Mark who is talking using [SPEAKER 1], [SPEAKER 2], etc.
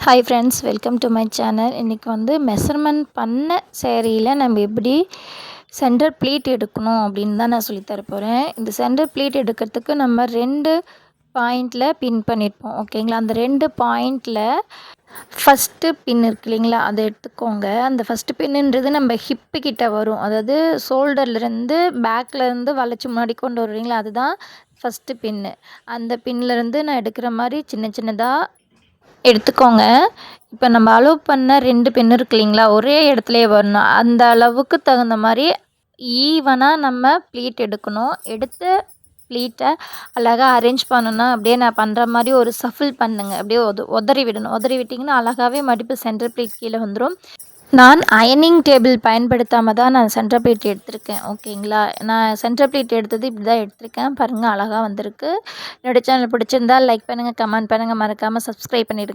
[SPEAKER 1] Hi friends, welcome to my channel. இன்றைக்கி வந்து measurement பண்ண சேரீயில் நம்ம எப்படி சென்டர் ப்ளீட் எடுக்கணும் அப்படின்னு தான் நான் சொல்லித்தர போகிறேன். இந்த சென்டர் ப்ளீட் எடுக்கிறதுக்கு நம்ம 2 பாயிண்டில் பின் பண்ணியிருப்போம். ஓகேங்களா? அந்த 2 பாயிண்டில் ஃபஸ்ட்டு பின் இருக்கு இல்லைங்களா, அதை எடுத்துக்கோங்க. அந்த ஃபஸ்ட்டு பின்னுன்றது நம்ம ஹிப்பு கிட்ட வரும். அதாவது ஷோல்டர்லேருந்து பேக்லேருந்து வளைச்சி முன்னாடி கொண்டு வருவீங்களா, அதுதான் ஃபஸ்ட்டு பின்னு. அந்த பின்னிலேருந்து நான் எடுக்கிற மாதிரி சின்ன சின்னதாக எடுத்துக்கோங்க. இப்போ நம்ம அலோவ் பண்ண 2 பின் இருக்கு இல்லைங்களா, ஒரே இடத்துலையே வரணும். அந்த அளவுக்கு தகுந்த மாதிரி ஈவனாக நம்ம ப்ளீட் எடுக்கணும். எடுத்து ப்ளீட்டை அழகாக அரேஞ்ச் பண்ணணும்னா, அப்படியே நான் பண்ணுற மாதிரி ஒரு சஃபில் பண்ணுங்க. அப்படியே உதறி விடணும். உதறி விட்டிங்கன்னா அழகாகவே மடிப்பு சென்டர் ப்ளீட் கீழே வந்துடும். நான் அயனிங் டேபிள் பயன்படுத்தாமல் தான் நான் சென்டர் ப்ளீட் எடுத்திருக்கேன். ஓகேங்களா? நான் சென்டர் ப்ளீட் எடுத்தது இப்படி தான் எடுத்திருக்கேன். பாருங்கள், அழகாக வந்திருக்கு. என்னோடய சேனல் பிடிச்சிருந்தால் லைக் பண்ணுங்கள், கமெண்ட் பண்ணுங்கள், மறக்காமல் சப்ஸ்கிரைப் பண்ணிவிடுங்க.